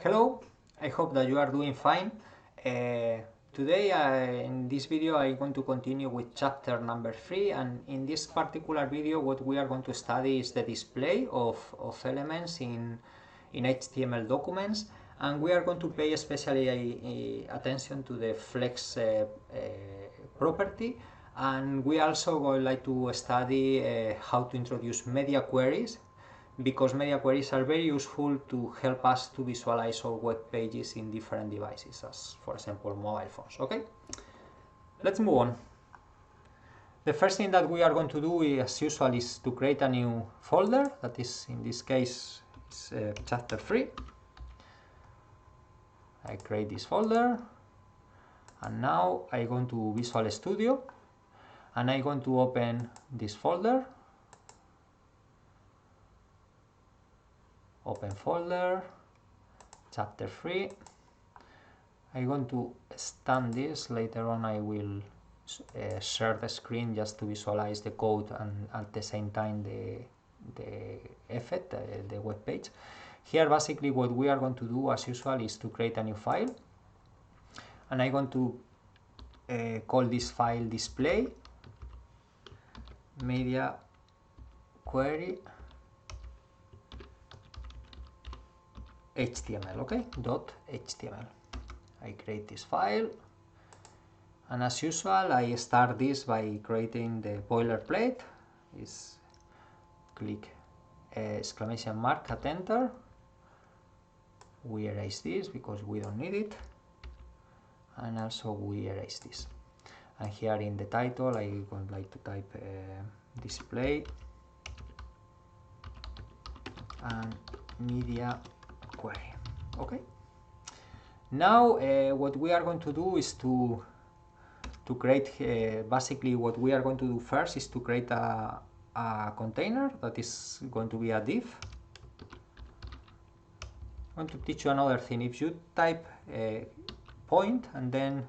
Hello, I hope that you are doing fine. Today in this video I'm going to continue with chapter number 3, and in this particular video what we are going to study is the display of elements in HTML documents, and we are going to pay especially attention to the flex property, and we also would like to study how to introduce media queries, because media queries are very useful to help us to visualize our web pages in different devices, as for example mobile phones. Okay, let's move on. The first thing that we are going to do, as usual, is to create a new folder. That is, in this case, is chapter 3. I create this folder, and now I go to Visual Studio, and I'm going to open this folder. Open folder, chapter 3. I'm going to stamp this. Later on I will share the screen just to visualize the code and at the same time the effect, the web page. Here basically what we are going to do as usual is to create a new file, and I'm going to call this file display media query HTML, okay, .html. I create this file, and as usual I start this by creating the boilerplate. Is click exclamation mark at enter. We erase this because we don't need it, and also we erase this. And here in the title I would like to type display and media query. Okay, now what we are going to do is to create basically what we are going to do first is to create a container that is going to be a div. I want to teach you another thing. If you type point and then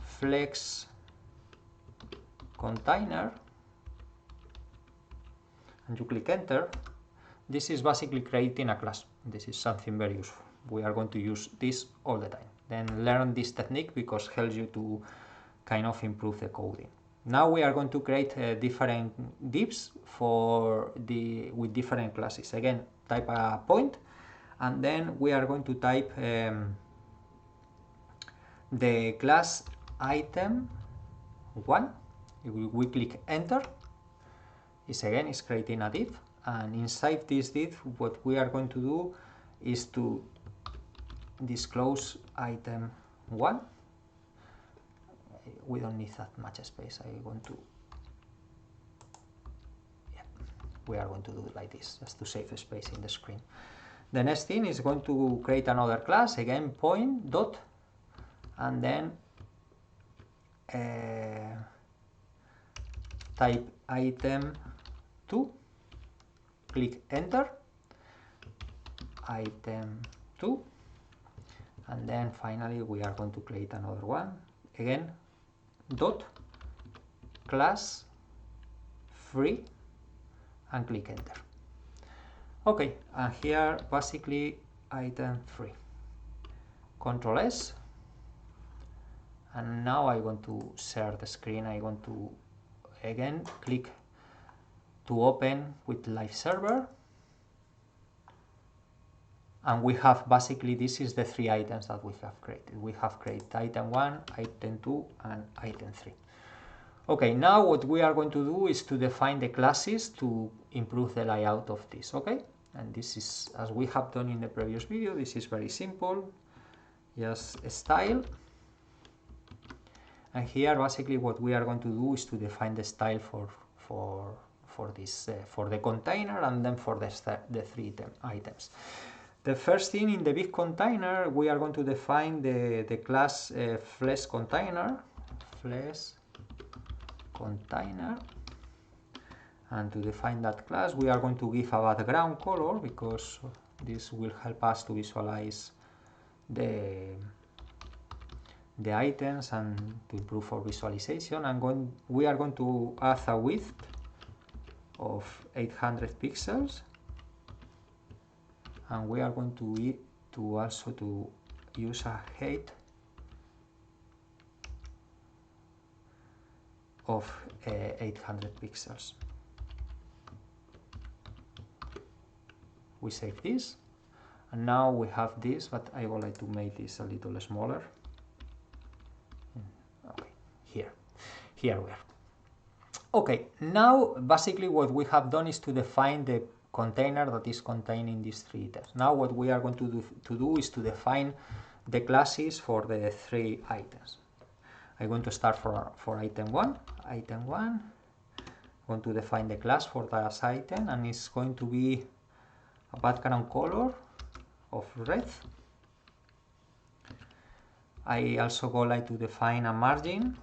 flex container and you click enter, this is basically creating a class. This is something very useful. We are going to use this all the time. Then learn this technique because it helps you to kind of improve the coding. Now we are going to create different divs with different classes. Again, type a point, and then we are going to type the class item1. If we click enter, is creating a div. And inside this div, what we are going to do is to disclose item1. We don't need that much space. We are going to do it like this, just to save space in the screen. The next thing is going to create another class, again point dot, and then type item2. Click enter, item2, and then finally we are going to create another one, again dot class free, and click enter. Okay, and here basically item3. Control S, and now I want to share the screen. I want to again click to open with live server, and we have basically, this is the 3 items that we have created. We have created item 1, item 2, and item 3. Okay, now what we are going to do is to define the classes to improve the layout of this. Okay, and this is, as we have done in the previous video, this is very simple. Just style, and here basically what we are going to do is to define the style for this for the container, and then for the 3 items. The first thing, in the big container we are going to define the class flex container, and to define that class we are going to give a background color, because this will help us to visualize the items and to improve our visualization. And we are going to add a width of 800 pixels, and we are going to to also to use a height of 800 pixels. We save this, and now we have this, but I would like to make this a little smaller. Okay, here we are. Okay, now basically what we have done is to define the container that is containing these three items. Now what we are going to do is to define the classes for the three items. I'm going to start for item 1. Item 1, I'm going to define the class for that item, and it's going to be a background color of red. I also go like to define a margin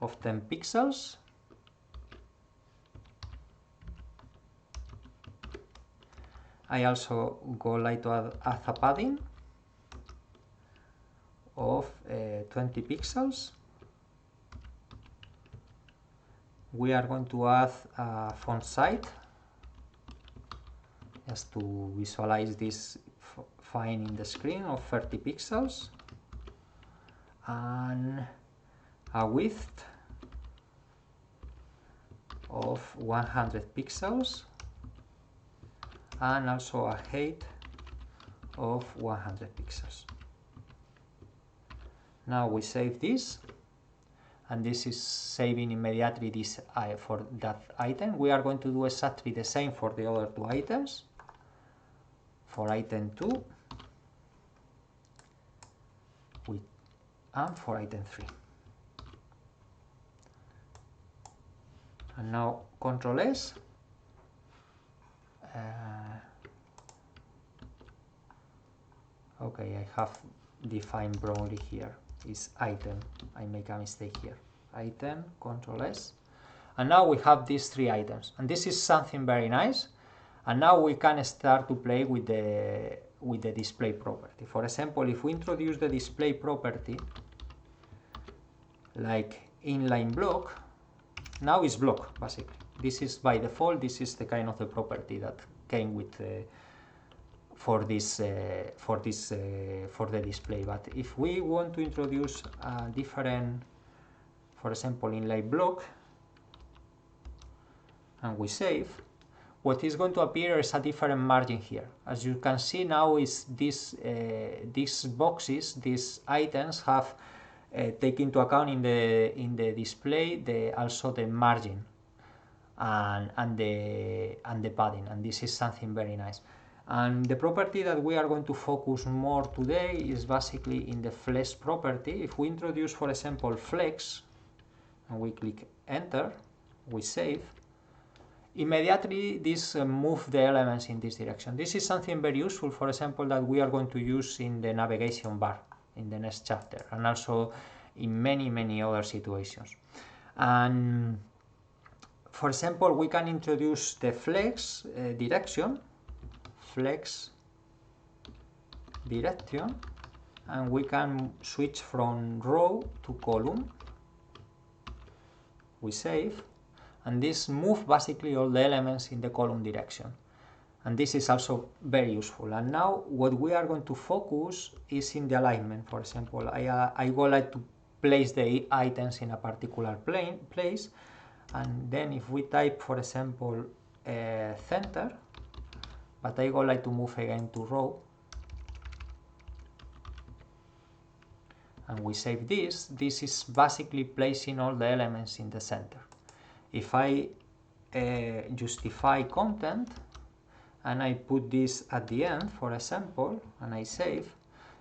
of 10 pixels. I also go like to add a padding of 20 pixels. We are going to add a font size just to visualize this fine in the screen of 30 pixels, and a width of 100 pixels, and also a height of 100 pixels. Now we save this, and this is saving immediately this for that item. We are going to do exactly the same for the other two items. For item 2 and for item 3. And now Control S. Okay, I have defined wrongly here. It's item. I make a mistake here. Item, Control S. And now we have these three items. And this is something very nice. And now we can start to play with the display property. For example, if we introduce the display property like inline block, now it's block basically. This is by default. This is the kind of the property that came with for the display. But if we want to introduce a different, for example, inline block, and we save, what is going to appear is a different margin here. As you can see now, is these boxes, these items have taken into account in the display also the margin and the padding, and this is something very nice. And the property that we are going to focus more today is basically in the flex property. If we introduce, for example, flex, and we click enter, we save, immediately this move the elements in this direction. This is something very useful, for example, that we are going to use in the navigation bar in the next chapter, and also in many other situations. And for example, we can introduce the flex direction, and we can switch from row to column. We save, and this moves basically all the elements in the column direction, and this is also very useful. And now what we are going to focus is in the alignment. For example, I go like to place the items in a particular place, and then if we type, for example, center, but I go like to move again to row, and we save this. This is basically placing all the elements in the center. If I justify content and I put this at the end, for example, and I save,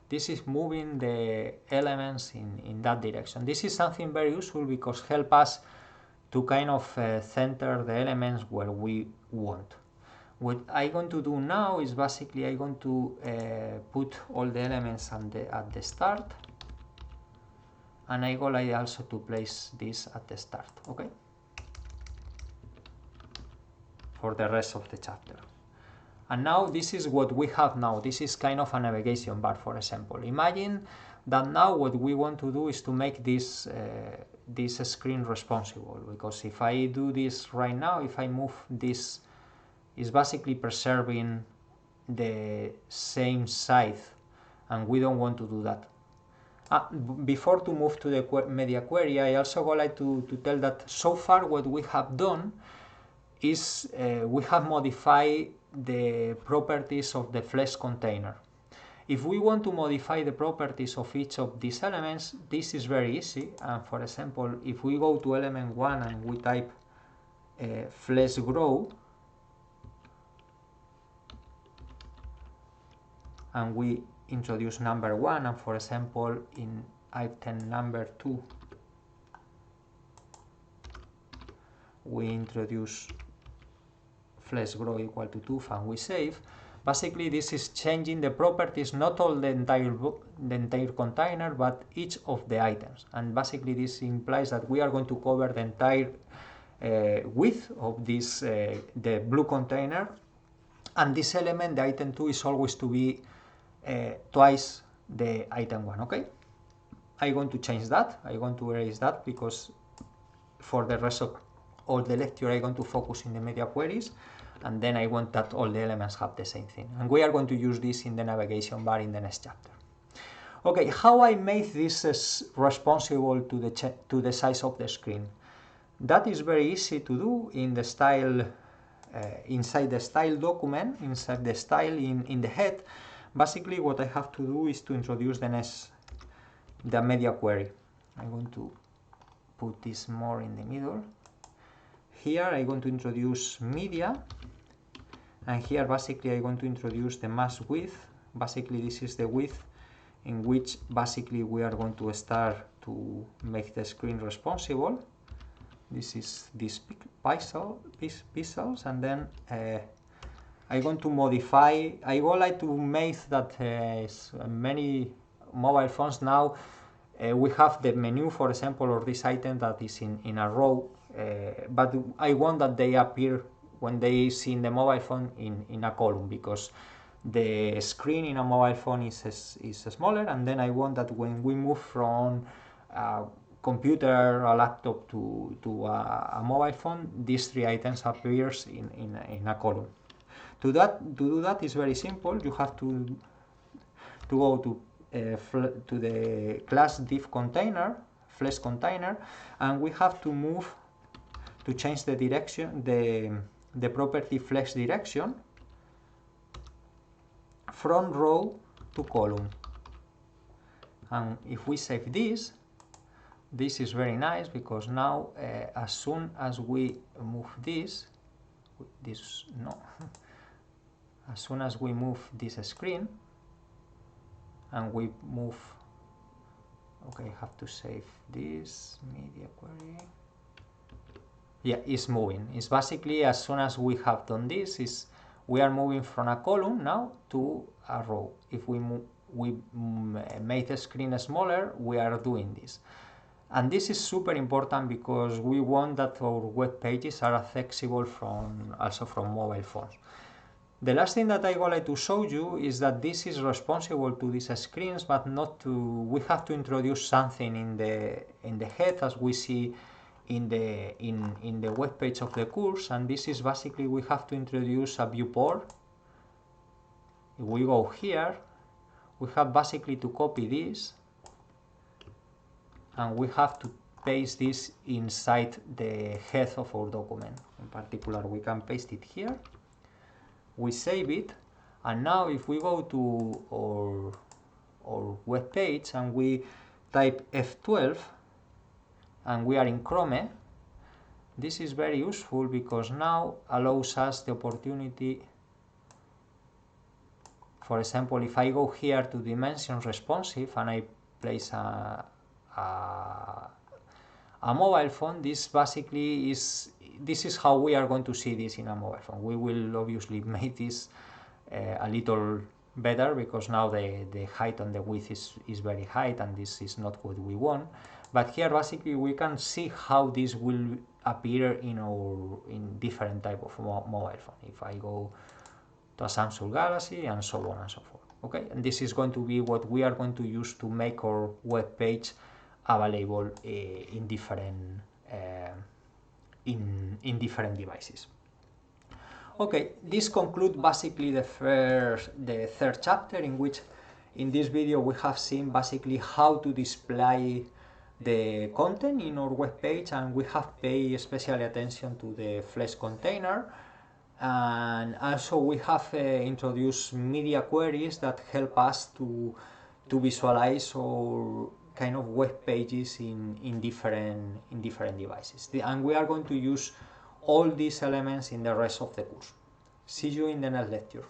this is moving the elements in that direction. This is something very useful because help us to kind of center the elements where we want. What I'm going to do now is basically I'm going to put all the elements at the start, and I go like also to place this at the start, okay? For the rest of the chapter. And now this is what we have now. This is kind of a navigation bar, for example. Imagine that now what we want to do is to make this screen responsible, because if I do this right now, if I move this, is basically preserving the same size, and we don't want to do that. Before to move to the media query, I also would like to tell that so far what we have done is we have modified the properties of the flex container. If we want to modify the properties of each of these elements, this is very easy. For example, if we go to element 1 and we type flex grow, and we introduce number 1, and for example in item number 2 we introduce flex grow equal to 2 and we save. Basically this is changing the properties, not all the entire container, but each of the items, and basically this implies that we are going to cover the entire width of this the blue container, and this element, the item 2, is always to be twice the item 1. Okay, I'm going to change that. I'm going to erase that because for the rest of all the lecture I'm going to focus in the media queries, and then I want that all the elements have the same thing, and we are going to use this in the navigation bar in the next chapter. Okay, how I made this responsible to the size of the screen? That is very easy to do in the style inside the style document, inside the style in the head. Basically what I have to do is to introduce the media query. I'm going to put this more in the middle. Here I'm going to introduce media, and here basically I'm going to introduce the mask width. Basically this is the width in which basically we are going to start to make the screen responsible. This is this pixels, and then I'm going to modify. I would like to make that many mobile phones now we have the menu, for example, or this item that is in a row, but I want that they appear when they see in the mobile phone in a column, because the screen in a mobile phone is smaller, and then I want that when we move from computer, a laptop to a mobile phone, these three items appears in a column. To do that is very simple. You have to go to the class div container, flex container, and we have to move to change the direction, the property flex direction from row to column. And if we save this is very nice, because now as soon as we move as soon as we move this screen and we move, okay, I have to save this media query. Yeah, it's moving. It's basically as soon as we have done this, we are moving from a column now to a row. If we make the screen smaller, we are doing this. And this is super important because we want that our web pages are accessible also from mobile phones. The last thing that I would like to show you is that this is responsible to these screens, but not to. We have to introduce something in the head, as we see in the web page of the course, and this is basically we have to introduce a viewport. If we go here, we have basically to copy this, and we have to paste this inside the head of our document. In particular, we can paste it here. We save it, and now if we go to our web page and we type F12 and we are in Chrome, this is very useful because now allows us the opportunity. For example, if I go here to dimension responsive and I place a mobile phone, this basically is how we are going to see this in a mobile phone. We will obviously make this a little better, because now the height and the width is very high, and this is not what we want. But here basically we can see how this will appear in different type of mobile phone. If I go to a Samsung Galaxy and so on and so forth. Okay, and this is going to be what we are going to use to make our web page available in different devices. Okay, this concludes basically the third chapter, in which in this video we have seen basically how to display the content in our web page, and we have paid special attention to the Flex container, and also we have introduced media queries that help us to visualize our kind of web pages in different devices. And we are going to use all these elements in the rest of the course. See you in the next lecture.